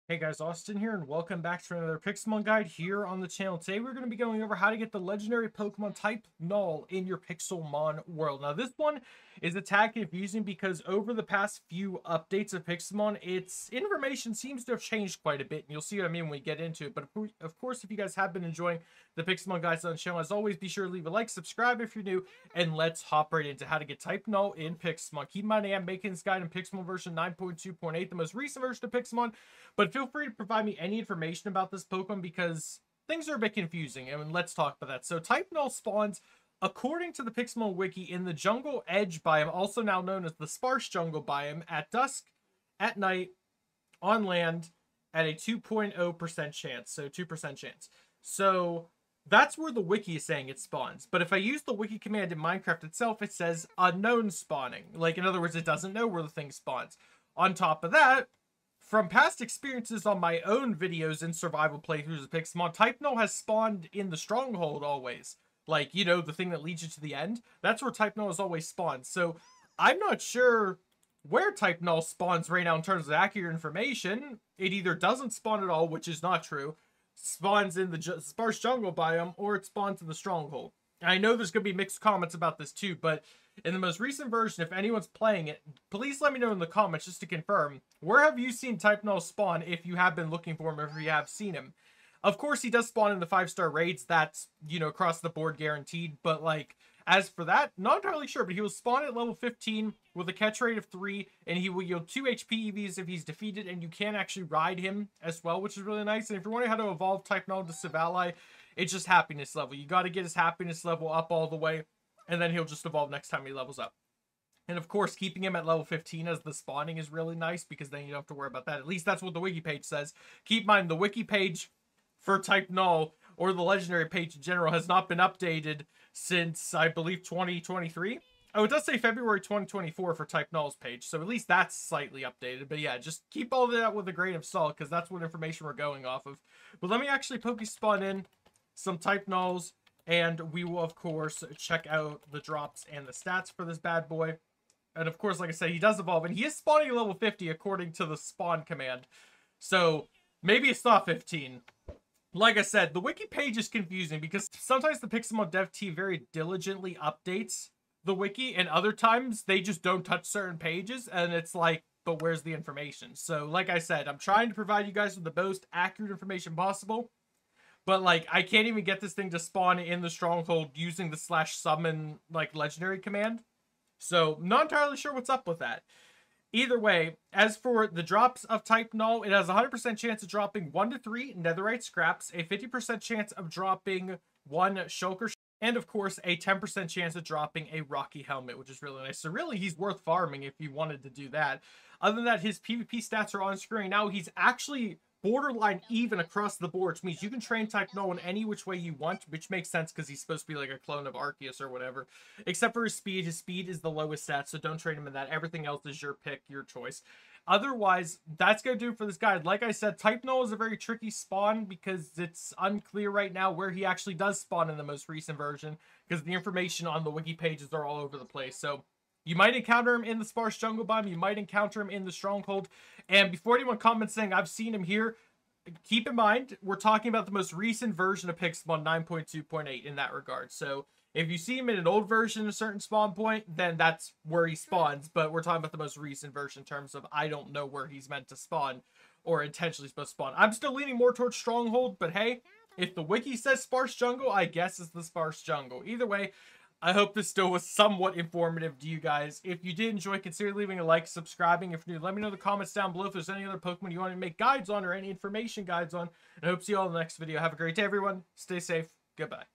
Hey guys, Austin here, and welcome back to another Pixelmon guide here on the channel. Today we're going to be going over how to get the legendary Pokemon type Null in your Pixelmon world. Now this one is a tad confusing because over the past few updates of Pixelmon, its information seems to have changed quite a bit, and you'll see what I mean when we get into it. But of course, if you guys have been enjoying the Pixelmon guides on the channel, as always, be sure to leave a like, subscribe if you're new, and let's hop right into how to get type Null in Pixelmon. Keep in mind I am making this guide in Pixelmon version 9.2.8, the most recent version of Pixelmon, but feel free to provide me any information about this Pokemon because things are a bit confusing, and let's talk about that. So type Null spawns, according to the Pixelmon Wiki, in the Jungle Edge biome, also now known as the Sparse Jungle biome, at dusk, at night, on land, at a 2.0% chance, so 2% chance. So that's where the Wiki is saying it spawns. But if I use the Wiki command in Minecraft itself, it says unknown spawning. Like, in other words, it doesn't know where the thing spawns. On top of that, from past experiences on my own videos and survival playthroughs of Pixelmon, type Null has spawned in the stronghold always. Like, you know, the thing that leads you to the end. That's where type Null has always spawned. So I'm not sure where type Null spawns right now in terms of accurate information. It either doesn't spawn at all, which is not true, spawns in the sparse jungle biome, or it spawns in the stronghold. I know there's going to be mixed comments about this too, but in the most recent version, if anyone's playing it, please let me know in the comments just to confirm, where have you seen type Null spawn if you have been looking for him, or if you have seen him? Of course, he does spawn in the 5-star raids. That's, you know, across the board guaranteed. But, like, as for that, not entirely sure. But he will spawn at level 15 with a catch rate of 3. And he will yield 2 HP EVs if he's defeated. And you can actually ride him as well, which is really nice. And if you're wondering how to evolve type Null to Silvally, it's just happiness level. You got to get his happiness level up all the way. And then he'll just evolve next time he levels up. And of course, keeping him at level 15 as the spawning is really nice, because then you don't have to worry about that. At least that's what the Wiki page says. Keep in mind, the Wiki page for type Null, or the legendary page in general, has not been updated since, I believe, 2023. Oh, it does say February 2024 for type Null's page, so at least that's slightly updated. But yeah, just keep all that with a grain of salt, because that's what information we're going off of. But let me actually Pokespawn in some type Nulls, and we will, of course, check out the drops and the stats for this bad boy. And of course, like I said, he does evolve, and he is spawning at level 50 according to the spawn command. So maybe it's not 15. Like I said, the Wiki page is confusing because sometimes the Pixelmon dev team very diligently updates the Wiki, and other times they just don't touch certain pages, and it's like, but where's the information? So like I said, I'm trying to provide you guys with the most accurate information possible, but like I can't even get this thing to spawn in the stronghold using the /summon like legendary command. So not entirely sure what's up with that. Either way, as for the drops of type Null, it has a 100% chance of dropping 1 to 3 netherite scraps, a 50% chance of dropping 1 shulker, and of course a 10% chance of dropping a rocky helmet, which is really nice. So really, he's worth farming if you wanted to do that. Other than that, his PvP stats are on screen. Now he's actually borderline even across the board, which means you can train type Null in any which way you want, which makes sense because he's supposed to be like a clone of Arceus or whatever. Except for his speed. His speed is the lowest stat, so don't train him in that. Everything else is your pick, your choice. Otherwise, that's going to do it for this guide. Like I said, type Null is a very tricky spawn because it's unclear right now where he actually does spawn in the most recent version, because the information on the Wiki pages are all over the place. So you might encounter him in the sparse jungle biome. You might encounter him in the stronghold. And before anyone comments saying I've seen him here, keep in mind we're talking about the most recent version of Pixelmon 9.2.8 in that regard. So if you see him in an old version at a certain spawn point, then that's where he spawns. But we're talking about the most recent version in terms of I don't know where he's meant to spawn or intentionally supposed to spawn. I'm still leaning more towards stronghold, but hey, if the Wiki says sparse jungle, I guess it's the sparse jungle. Either way, I hope this still was somewhat informative to you guys. If you did enjoy, consider leaving a like, subscribing if you're new. Let me know in the comments down below if there's any other Pokemon you want me to make guides on or any information guides on. And I hope to see you all in the next video. Have a great day, everyone. Stay safe. Goodbye.